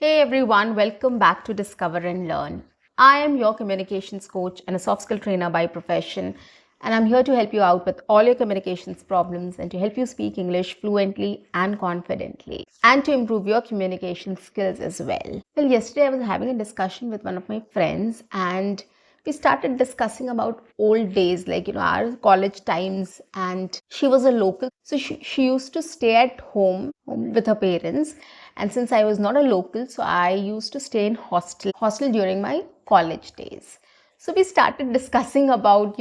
Hey everyone, welcome back to Discover and Learn. I am your communications coach and a soft skill trainer by profession, and I'm here to help you out with all your communications problems and to help you speak English fluently and confidently and to improve your communication skills as well. Well, yesterday I was having a discussion with one of my friends and we started discussing about old days, like our college times, and she was a local, so she used to stay at home with her parents. And since I was not a local, so I used to stay in hostel during my college days. So we started discussing about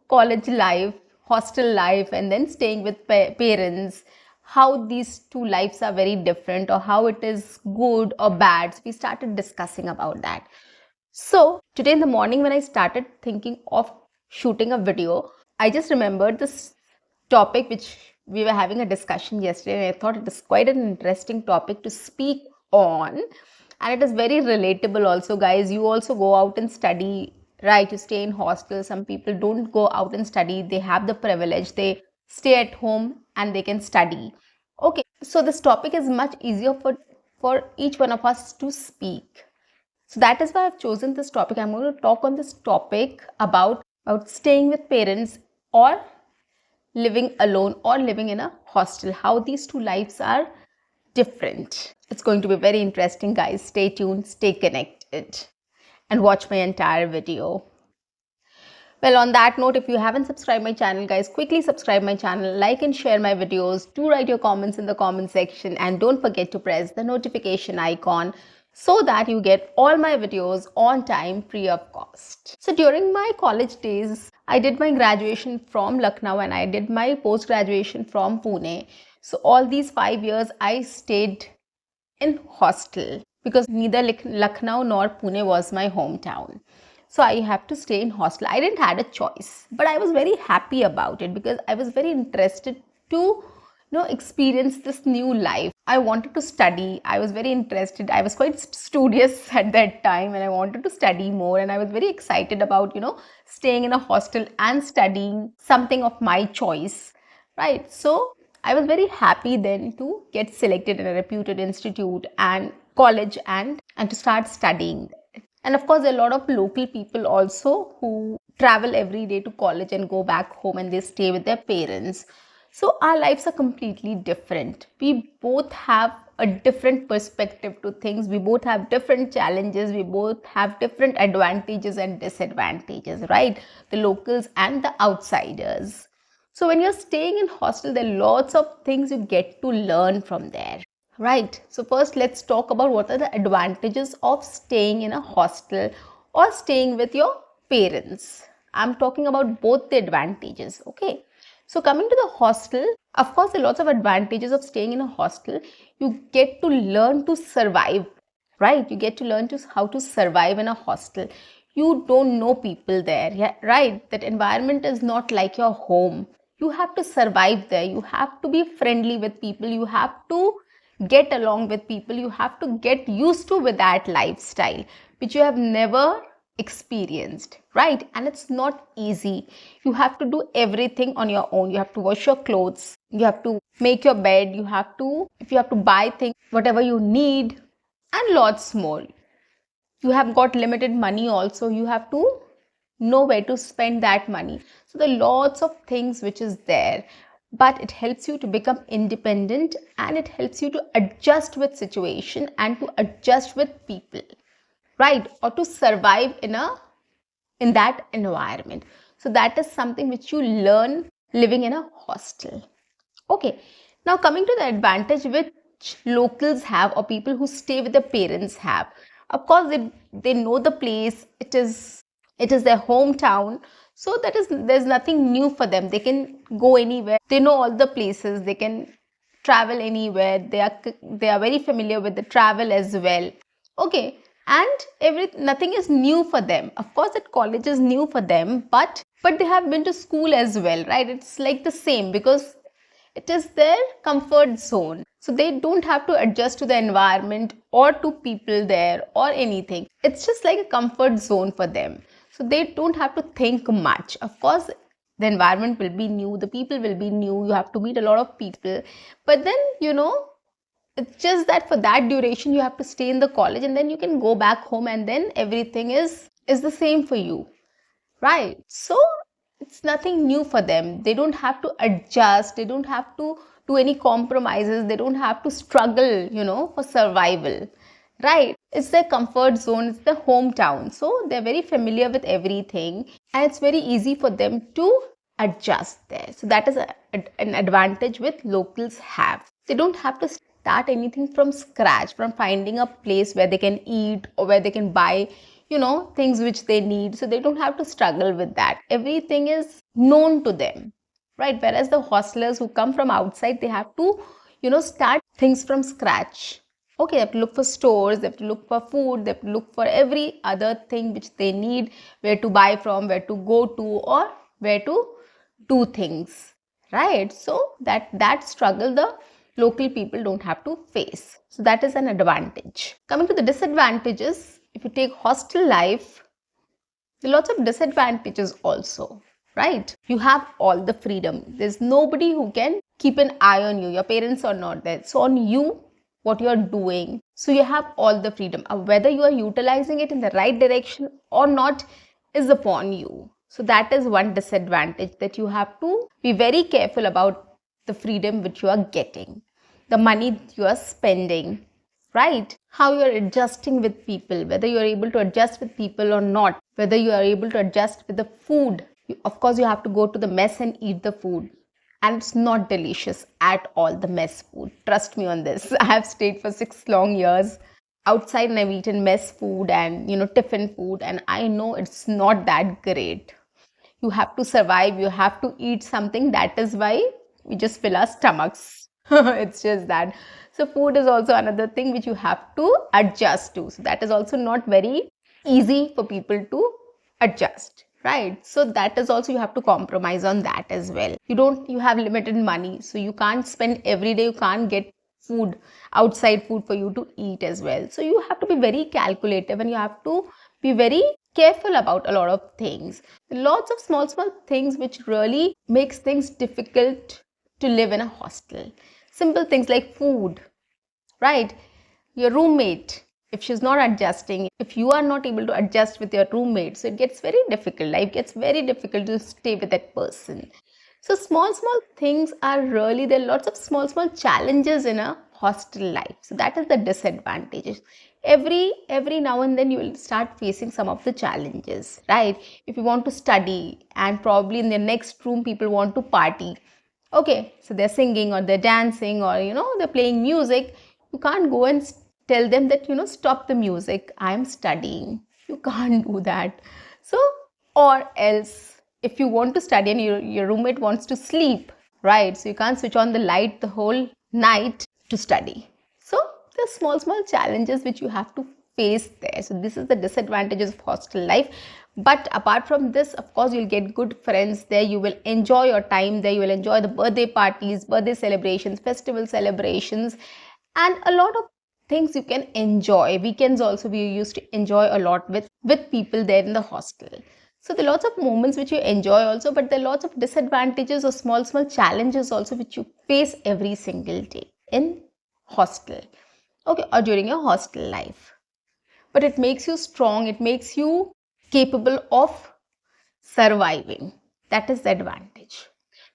college life, hostel life, and then staying with parents, how these two lives are very different or how it is good or bad. So we started discussing about that. So today in the morning when I started thinking of shooting a video, I just remembered this topic which we were having a discussion yesterday, and I thought it is quite an interesting topic to speak on, and it is very relatable also. Guys, you also go out and study, right? You stay in hostels. Some people don't go out and study, they have the privilege, they stay at home and they can study. Okay, so this topic is much easier for each one of us to speak. So that is why I've chosen this topic. I'm going to talk on this topic about staying with parents or living alone or living in a hostel, how these two lives are different. It's going to be very interesting, guys. Stay tuned, stay connected, and watch my entire video. Well, on that note, if you haven't subscribed my channel, guys, quickly subscribe my channel, like and share my videos. Do write your comments in the comment section and don't forget to press the notification icon so that you get all my videos on time, free of cost. So during my college days, I did my graduation from Lucknow and I did my post-graduation from Pune. So all these 5 years I stayed in hostel because neither Lucknow nor Pune was my hometown. So I have to stay in hostel. I didn't had a choice, but I was very happy about it because I was very interested to experience this new life. I wanted to study. I was very interested. I was quite studious at that time and I wanted to study more, and I was very excited about staying in a hostel and studying something of my choice, right? So I was very happy then to get selected in a reputed institute and college and to start studying. And of course, there are a lot of local people also who travel every day to college and go back home and they stay with their parents. So our lives are completely different. We both have a different perspective to things. We both have different challenges. We both have different advantages and disadvantages, right? The locals and the outsiders. So when you're staying in hostel, there are lots of things you get to learn from there. Right. So first let's talk about what are the advantages of staying in a hostel or staying with your parents. I'm talking about both the advantages. Okay. So coming to the hostel, of course, there are lots of advantages of staying in a hostel. You get to learn to survive, right? You get to learn how to survive in a hostel. You don't know people there, yeah, right? That environment is not like your home. You have to survive there. You have to be friendly with people. You have to get along with people. You have to get used to with that lifestyle which you have never experienced, right? And it's not easy. You have to do everything on your own. You have to wash your clothes, you have to make your bed, if you have to buy things, whatever you need, and lots more. You have got limited money also. You have to know where to spend that money. So there are lots of things which is there, but it helps you to become independent and it helps you to adjust with situation and to adjust with people, right? Or to survive in that environment. So that is something which you learn living in a hostel. Okay, now coming to the advantage which locals have or people who stay with their parents have. Of course, they know the place. It is their hometown. So there's nothing new for them. They can go anywhere. They know all the places. They can travel anywhere. They are very familiar with the travel as well. Okay, and nothing is new for them. Of course, that college is new for them, but they have been to school as well, right? It's like the same because it is their comfort zone. So they don't have to adjust to the environment or to people there or anything. It's just like a comfort zone for them. So they don't have to think much. Of course, the environment will be new, the people will be new, you have to meet a lot of people. But then, It's just that for that duration you have to stay in the college, and then you can go back home, and then everything is the same for you, right? So it's nothing new for them. They don't have to adjust, they don't have to do any compromises, they don't have to struggle, for survival, right? It's their comfort zone, it's their hometown, so they're very familiar with everything, and it's very easy for them to adjust there. So that is an advantage which locals have. They don't have to start anything from scratch, from finding a place where they can eat or where they can buy things which they need. So they don't have to struggle with that. Everything is known to them, right? Whereas the hostelers who come from outside, they have to start things from scratch. Okay, they have to look for stores, they have to look for food, they have to look for every other thing which they need, where to buy from, where to go to, or where to do things, right? So that struggle the local people don't have to face. So that is an advantage. Coming to the disadvantages, if you take hostel life, there are lots of disadvantages also, right? You have all the freedom. There's nobody who can keep an eye on you. Your parents are not there. It's on you what you're doing. So you have all the freedom. Whether you are utilizing it in the right direction or not is upon you. So that is one disadvantage, that you have to be very careful about the freedom which you are getting, the money you are spending, right? How you are adjusting with people, whether you are able to adjust with people or not, whether you are able to adjust with the food. Of course, you have to go to the mess and eat the food. And it's not delicious at all, the mess food. Trust me on this. I have stayed for 6 long years outside and I've eaten mess food and, tiffin food. And I know it's not that great. You have to survive. You have to eat something. That is why we just fill our stomachs. It's just that. So food is also another thing which you have to adjust to. So that is also not very easy for people to adjust, right? So that is also, you have to compromise on that as well. You have limited money, so you can't spend every day. You can't get food, outside food for you to eat as well. So you have to be very calculative and you have to be very careful about a lot of things. Lots of small things which really makes things difficult to live in a hostel. Simple things like food, right? Your roommate, if she's not adjusting, if you are not able to adjust with your roommate, so it gets very difficult. Life gets very difficult to stay with that person. So small things are really, there are lots of small challenges in a hostel life. So that is the disadvantages. Every now and then you will start facing some of the challenges, right? If you want to study and probably in the next room people want to party, okay, so they're singing or they're dancing or they're playing music, you can't go and tell them that stop the music, I'm studying. You can't do that. So, or else if you want to study and your roommate wants to sleep, right? So you can't switch on the light the whole night to study. So there's small challenges which you have to face there. So this is the disadvantages of hostel life. But apart from this, of course, you'll get good friends there. You will enjoy your time there. You will enjoy the birthday parties, birthday celebrations, festival celebrations, and a lot of things you can enjoy. Weekends also we used to enjoy a lot with people there in the hostel. So there are lots of moments which you enjoy also, but there are lots of disadvantages or small challenges also which you face every single day in hostel, okay, or during your hostel life. But it makes you strong, it makes you capable of surviving. That is the advantage.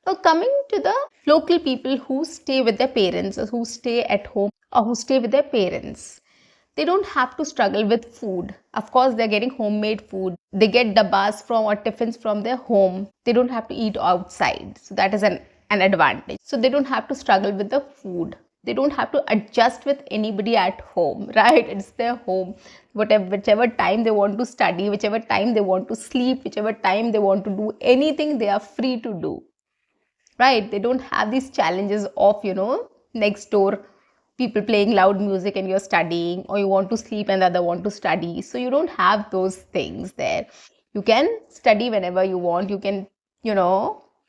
Now coming to the local people who stay with their parents or who stay at home or who stay with their parents, they don't have to struggle with food. Of course, they're getting homemade food. They get dabbas from or tiffins from their home. They don't have to eat outside. So that is an advantage. So they don't have to struggle with the food. They don't have to adjust with anybody at home, right? It's their home. Whichever time they want to study, whichever time they want to sleep, whichever time they want to do anything, they are free to do, right? They don't have these challenges of, next door people playing loud music and you're studying, or you want to sleep and the other want to study. So you don't have those things there. You can study whenever you want. You can,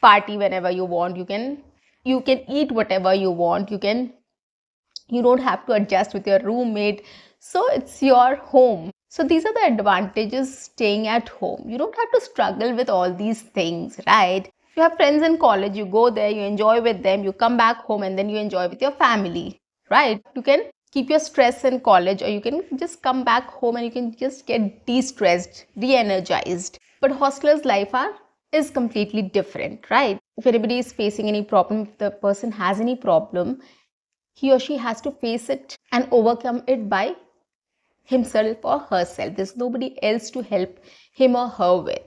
party whenever you want. You can eat whatever you want. You don't have to adjust with your roommate. So it's your home. So these are the advantages staying at home. You don't have to struggle with all these things, right? You have friends in college, you go there, you enjoy with them, you come back home and then you enjoy with your family. right? You can keep your stress in college, or you can just come back home and you can just get de-stressed, re-energized. But hostelers life is completely different, right? If anybody is facing any problem, if the person has any problem, he or she has to face it and overcome it by himself or herself. There's nobody else to help him or her with,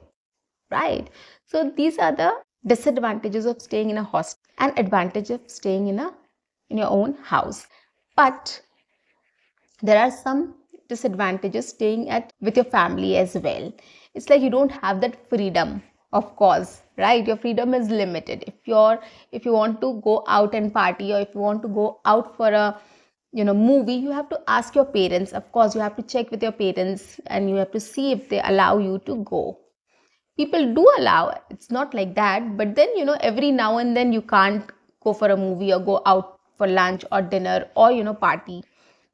right? So these are the disadvantages of staying in a hostel and advantage of staying in your own house. But there are some disadvantages staying at with your family as well. It's like you don't have that freedom, of course, right? Your freedom is limited. If you want to go out and party, or if you want to go out for a movie, you have to ask your parents. Of course, you have to check with your parents and you have to see if they allow you to go. People do allow, it's not like that, but then every now and then you can't go for a movie or go out for lunch or dinner, or party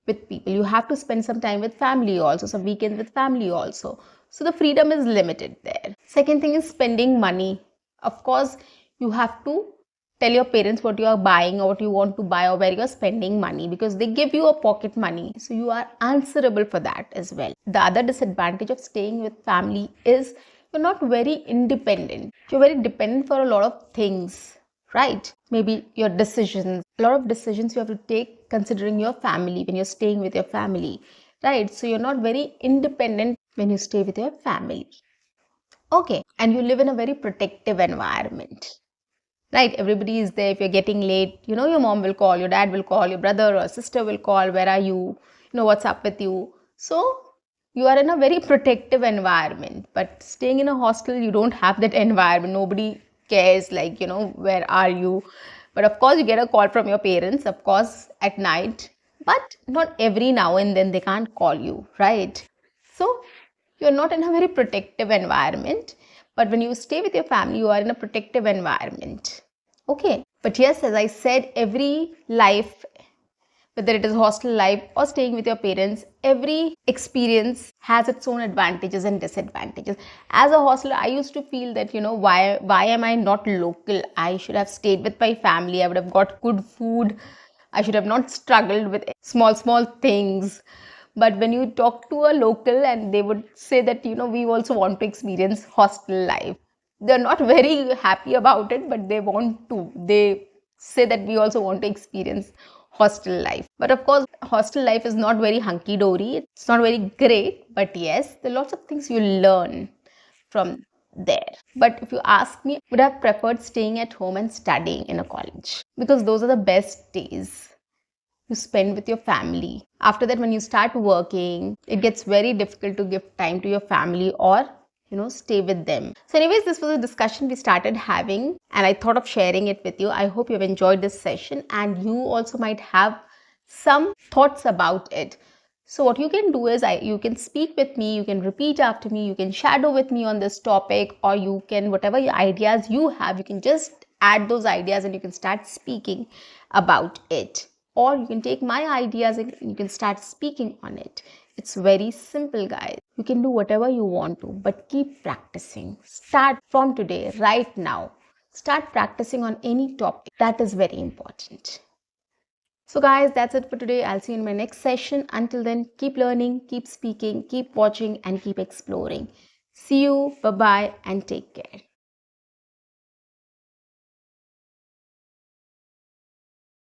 with people. You have to spend some time with family also, some weekends with family also. So the freedom is limited there. Second thing is spending money. Of course, you have to tell your parents what you are buying or what you want to buy or where you are spending money, because they give you a pocket money, so you are answerable for that as well. The other disadvantage of staying with family is you're not very independent. You're very dependent for a lot of things, right? Maybe your decisions, a lot of decisions you have to take considering your family when you're staying with your family, right? So you're not very independent when you stay with your family. Okay, and you live in a very protective environment, right? Everybody is there. If you're getting late, your mom will call, your dad will call, your brother or sister will call, where are you, what's up with you. So you are in a very protective environment. But staying in a hostel, you don't have that environment. Nobody cares, like, where are you. But of course you get a call from your parents, of course, at night, but not every now and then. They can't call you, right? So you're not in a very protective environment. But when you stay with your family, you are in a protective environment. Okay. But yes, as I said, every life, whether it is hostel life or staying with your parents, every experience has its own advantages and disadvantages. As a hostler, I used to feel that, why am I not local? I should have stayed with my family. I would have got good food. I should have not struggled with small things. But when you talk to a local, and they would say that, we also want to experience hostel life. They're not very happy about it, but they want to. They say that we also want to experience hostel life. But of course, hostel life is not very hunky-dory. It's not very great. But yes, there are lots of things you learn from there. But if you ask me, I would have preferred staying at home and studying in a college, because those are the best days you spend with your family. After that, when you start working, it gets very difficult to give time to your family, or stay with them. So anyways, this was a discussion we started having, and I thought of sharing it with you. I hope you've enjoyed this session, and you also might have some thoughts about it. So what you can do is, you can speak with me, you can repeat after me, you can shadow with me on this topic, or you can, whatever ideas you have, you can just add those ideas and you can start speaking about it. Or you can take my ideas and you can start speaking on it. It's very simple, guys. You can do whatever you want to, but keep practicing. Start from today, right now. Start practicing on any topic. That is very important. So guys, that's it for today. I'll see you in my next session. Until then, keep learning, keep speaking, keep watching, and keep exploring. See you, bye-bye, and take care.